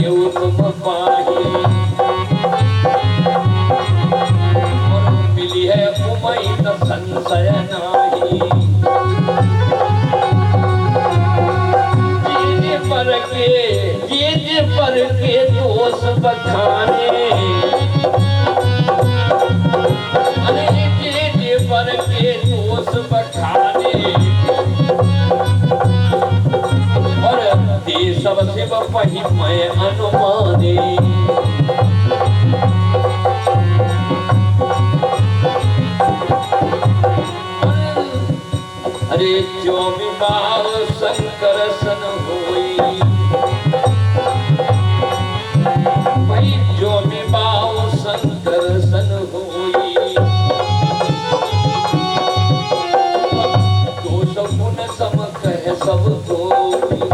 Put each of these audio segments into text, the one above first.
देव तुम पाही और मिली है उमैत संशय नाही जे पर के दोष बखाने अरे जे पर के दोष बखाने और ते सब शिव पही मैं अनुमाने अरे जो विवाह शंकर सन होई भाई जो विवाह शंकर सन होई तो सब गुण सम कह सब कोई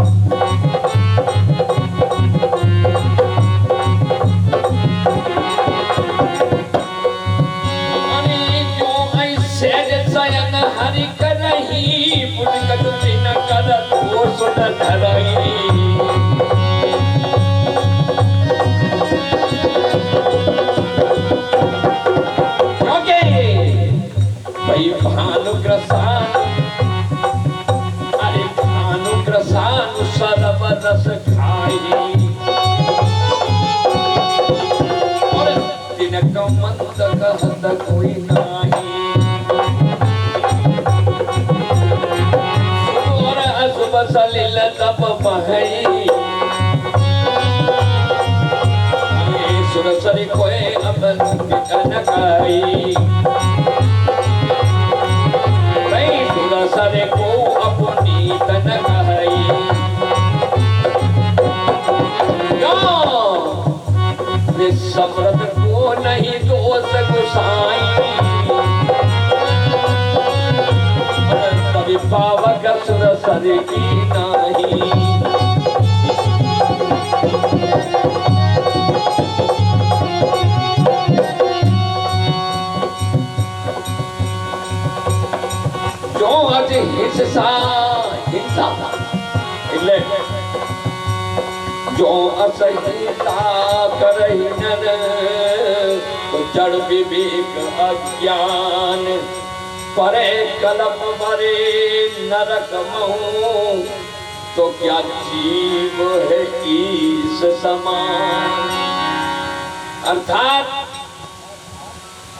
अरे जो ऐसे सयन हरि करही पुण्य कटुति न कर दोष न धरही भानुग्रसान अरे भानुग्रसान सर्व रस खाई और तिनक मंद कहत कोई नाही और अशुभ सलिल तप बहई सुरसरी कोई अब न खाई सरे को अपनी तन कहई वे समृद्ध को नहीं दोष गुसाई कभी पावक सुर सरे की नहीं हिंसा એટલે જો અસહિતા કરહી નર તો જડ વિવેક અજ્ઞાન પરે કલપ મરે નરક મહુ તો ક્યા જીવ હે ઈશ સમાન અર્થાત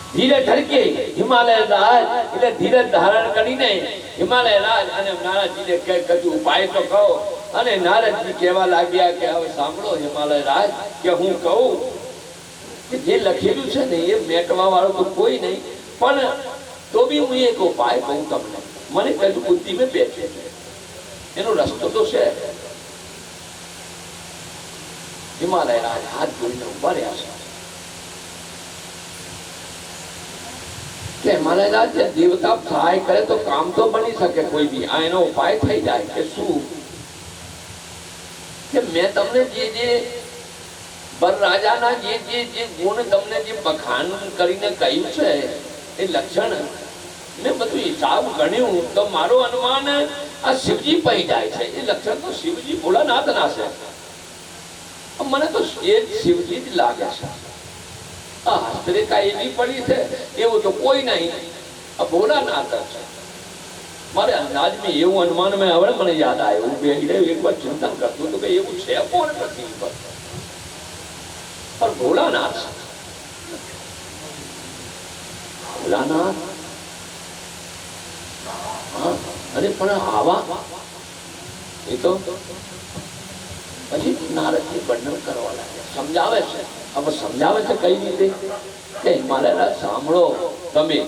ધીરે ધરકે હિમાલય રાજ એટલે ધીરે ધારણ કરીને હિમાલય રાજ અને નારદજીને કજુ ઉપાય તો કહો અને નારદજી કહેવા લાગ્યા કે હવે સાંભળો હિમાલય રાજ કે હું કહું કે જે લખેલું છે ને એ મેટવા વાળું તો કોઈ નહીં પણ તો બી હું એક ઉપાય કહું તમને મને કજુ બુદ્ધિ મેં બેઠે એનો રસ્તો તો છે હિમાલય રાજ હાથ જોઈને ઉભા રહ્યા છે કે હિમાલય રાજ દેવતા સહાય કરે તો કામ તો બની શકે કોઈ બી આ એનો ઉપાય થઈ જાય કે શું કે મેં તમને જે બર રાજાના જે ગુણ તમને જે બખાન કરીને કહ્યું છે એ લક્ષણ મેં બધું હિસાબ ગણ્યું તો મારો અનુમાન આ શિવજી પહી જાય છે એ લક્ષણ તો શિવજી ભોળાનાથ ના છે મને તો એ શિવજી જ લાગે છે હસ્તરેખા એવી પડી છે એવું તો કોઈ નહીં આ ભોળાનાથ છે મારે અંદાજ में એવું અનુમાન में હવે મને યાદ આવ્યું બેહીને એક વાર ચિંતન કરતું હતું કે એવું છે કોણ નથી પર ભોળાનાથ ભોળાનાથ અરે પણ આવા એ તો પછી નારદજી વર્ણન કરવા લાગ્યા સમજાવે છે अब समझावे છે કઈ રીતે કે હિમાલય સાંભળો તમે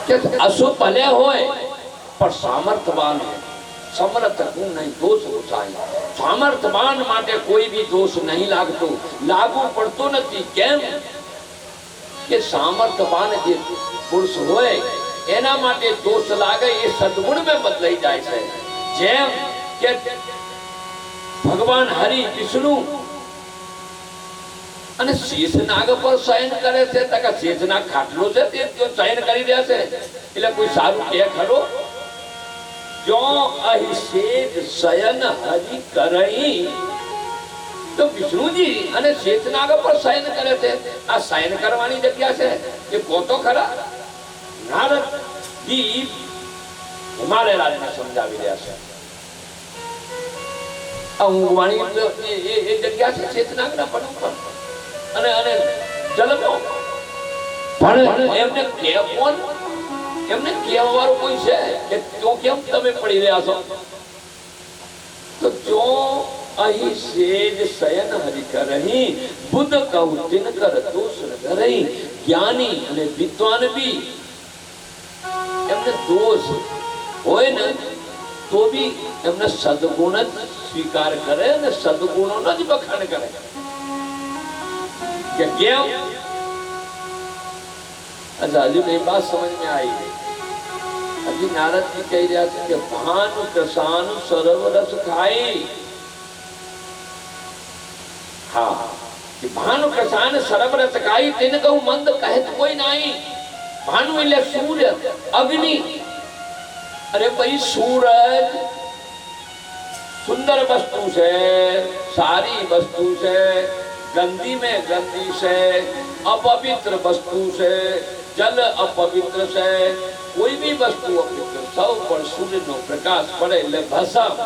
કે અશુભ ભલે હોય પણ સામર્થવાન સમર્થ ગુણ નહીં દોષ ઉઠાય સામર્થવાન માટે કોઈ બી દોષ નહીં લાગતો લાગુ પડતો નથી કેમ કે સામર્થવાન જે પુરુષ હોય એના માટે દોષ લાગે એ સદગુણ में બદલાઈ જાય છે જેમ કે ભગવાન હરિ વિષ્ણુ અને શેષનાગ પર શયન કરે છે તો કે શેષનાગ ખાટલો છે તે શયન કરી રહ્યા છે એટલે કોઈ સારું કે ખરો જો અહીં શેષ શયન હરિ કરઈ તો વિષ્ણુજી અને શેષનાગ પર શયન કરે છે. આ શયન કરવાની જગ્યા છે એ કોતો ખરા. નારદજી હિમાલય રાજને સમજાવી રહ્યા છે. આ ઊંઘવાની એ જગ્યા છે શેષનાગના પડ પર અને જલમાં. પણ એમને કોણ એમને કહેવાવાળું કોઈ છે કે તો કેમ તમે પડી રહ્યા છો? તો જો અહીં સેજ શયન હરિ કરહી બુદ્ધ કૌતિન કર દોષ ધરહી. જ્ઞાની અને વિદ્વાન બી એમને દોષ હોય ને તો બી એમને સદગુણ જ સ્વીકાર કરે અને સદગુણોનો જ વખાણ કરે. કે કેમ? अच्छा हजू एक बात समझ में आई. अभी नारद जी कह रहा है कि भानु कृषानु सर्व रस खाई. हाँ कि भानु कृषान सर्व रस खाई. तेने कहूं मंद कहे तो कोई नहीं. भानु એટલે सूर्य अग्नि. अरे भाई सूरज सुंदर वस्तु से, सारी वस्तु से, गंदी में गंदी से, अपवित्र वस्तु से, जल अपवित्र से, कोई भी वस्तु अपवित्र सब पर सूर्य नो प्रकाश पड़े એટલે ભસમ.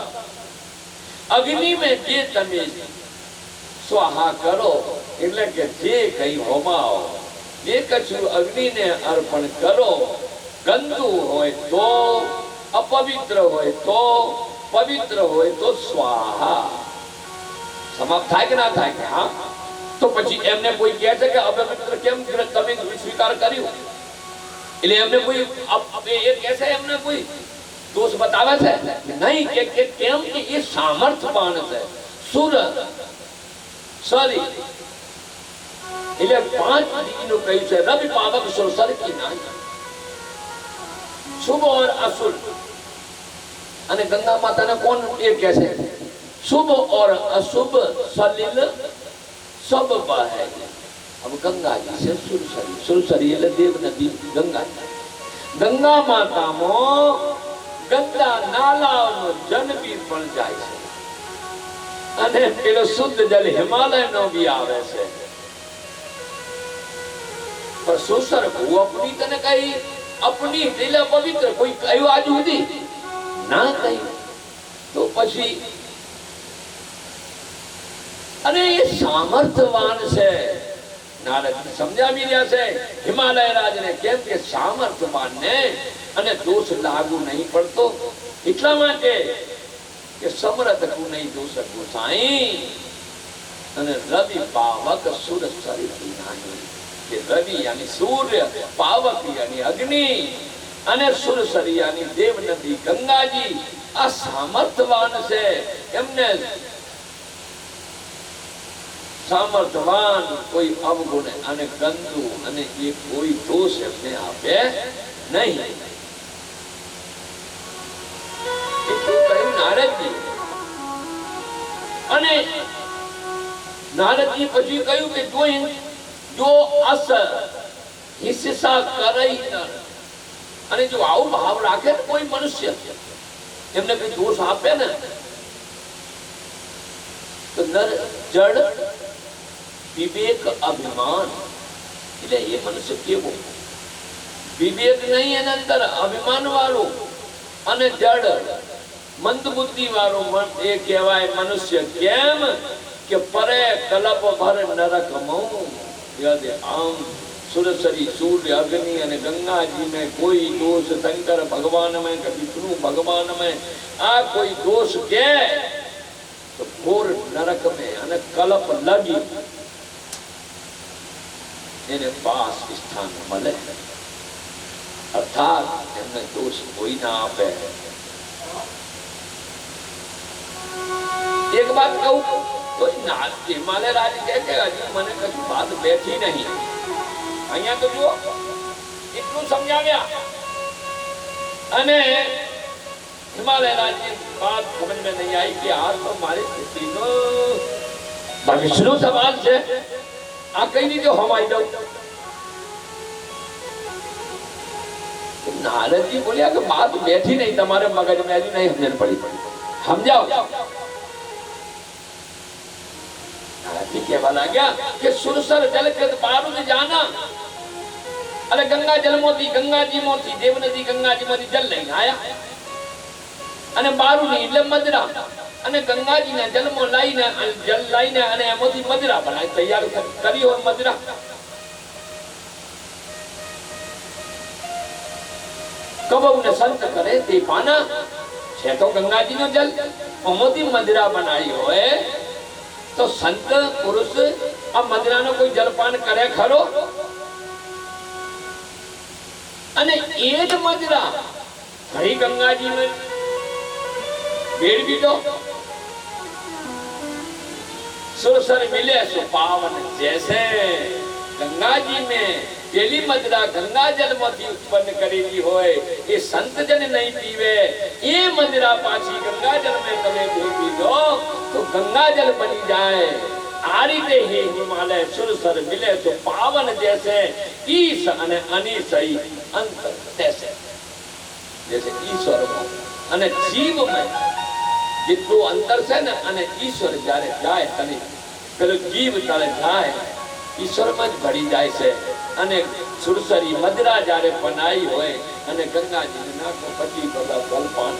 અગ્નિ में જે તમે સ્વાહા કરો એટલે કે જે કઈ હોમાઓ, જે કશું અગ્નિને અર્પણ કરો, ગંદુ હોય તો, અપવિત્ર હોય તો, પવિત્ર હોય તો સ્વાહા. સમાપ્ત થાય કે ના થાય? હા. તો પછી એમને કોઈ કહે છે કે અપવિત્ર કેમ તમે સ્વીકાર કર્યું? એટલે એમને કોઈ એ કહે છે એમને કોઈ દોષ બતાવે છે નહીં કે કેમ કે એ સામર્થવાન છે. સુર સરી એટલે 5 ડીનું કહ્યું છે. રવિ પાવક સુર સર કી નહીં. શુભ और અશુભ. અને ગંગા માતાને કોણ એ કહે છે? शुभ और अशुभ सलिल सब बहे. अब गंगा जी से सुरसरी. सुरसरी એટલે દેવ નદી ગંગા. ગંગા માતામાં ગંદા નાલાઓનો જન બી પણ જાય છે અને પેલો શુદ્ધ જલ હિમાલયનો બી આવે છે. पर सुसर को अपनी तने कही अपनी दिल पवित्र कोई कहो आज સુધી ના કही તો પછી અને એ સામર્થવાન છે. નારદ સમજાવી રહ્યા છે હિમાલય રાજને કેમ કે સામર્થવાનને અને દોષ લાગુ નહીં પડતો એટલા માટે કે સમર્થકુ નહીં દોષ ગોસાઈ. અને રવિ પાવક સુર સરી નહીં. કે રવિ યાની સૂર્ય, પાવક યાની અગ્નિ અને સુરસરી યાની દેવ નદી ગંગાજી આ સામર્થવાન છે. એમને સામર્થવાન કોઈ અવગુણ અને ગંદુ અને એ કોઈ દોષ એમને આપે નહીં. એટલું કહ્યું નારદજી. અને નારદજી પછી કહ્યું કે જો અસ હિસ્સા કરઈ નર. અને જો આવું ભાવ રાખે કોઈ મનુષ્ય એમને કઈ દોષ આપે ને તો નર જડ વિવેક અભિમાન. એટલે એ મનુષ્ય કેવો? વિવેક નહીં એના અંદર, અભિમાન વાળો અને જડ મંદ બુદ્ધિ વાળો એ કહેવાય મનુષ્ય. કેમ કે પરે કલપ ભર નરક મઉ યદ આમ. सुरसरी सूर्य अग्नि અને ગંગાજી में कोई दोष शंकर भगवान में કે विष्णु भगवान में आ कोई दोष के तो घोर नरक में અને કલપ લગી એને પાસ સ્થાન મળે. અર્થાત એમને દોષ કોઈ ના આપે. એક વાત કહું તો હિમાલય રાજ કહે કે હજી મને કશું વાત બેઠી નહીં. અહીંયા તો જુઓ એટલું સમજાવ્યા અને હિમાલય રાજની बात समझ में नहीं आई कि आज तो हमारी स्थिति तो विष्णु सवाल છે. આ કઈ રીતે હમાઈ દઉં? નારદજી બોલ્યા કે બાત બેઠી નહીં તમારે મગજ में હજી નહીં સમજણ પડી. સમજાવો. ये कहवा लाग्या कि सुरसर जल कृत बारुद जाना। अरे गंगा जल मोती गंगाजी मोती देव नदी गंगाजी मोती जल लઈને આયા અને બારુની એટલે મદરા અને ગંગાજીના જલમાં લાઈને જલ લાઈને અને એમાંથી મદરા બનાવી તૈયાર કરી હોય મદરા। કબઉને સંત કરે તે પાના છે તો ગંગાજીનો જલ એમાંથી મદરા બનાવી હોય તો સંત પુરુષ આ મદરાનો કોઈ જલપાન કરે ખરો? અને એ જ મદરા ફરી गंगाजी में बेड़ भी दो सुरसर मिले सो पावन जैसे। गंगा जी में पेली मदरा गंगा जल मोती उत्पन्न करेगी होए ये संत जन नहीं पीवे ये मदरा पाछी गंगा जल में तमे पी दो तो गंगा जल बनी जाए। आरीते ही हिमालय सुरसर मिले तो पावन जैसे ईश अने अनिशई अंत तैसे। जैसे ईश्वर अने जीव में जितनो अंतर से न अने ईश्वर जारे जाए तने पेलो जीव तले जाए ईश्वर में ज भरी जाए से। अने सुरसरी मदरा जारे बनाई होए अने गंगा जी ने नाखो पति बदा जलपान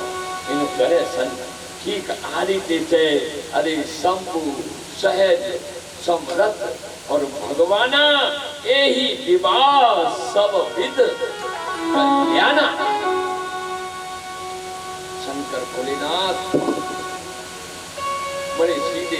इनु करे संत ठीक आ रीते छे। अरे शंभु सहज समरथ और भगवाना एही विवाह सब विद कल्याणा। शंकर भोलेनाथ बड़े सीधे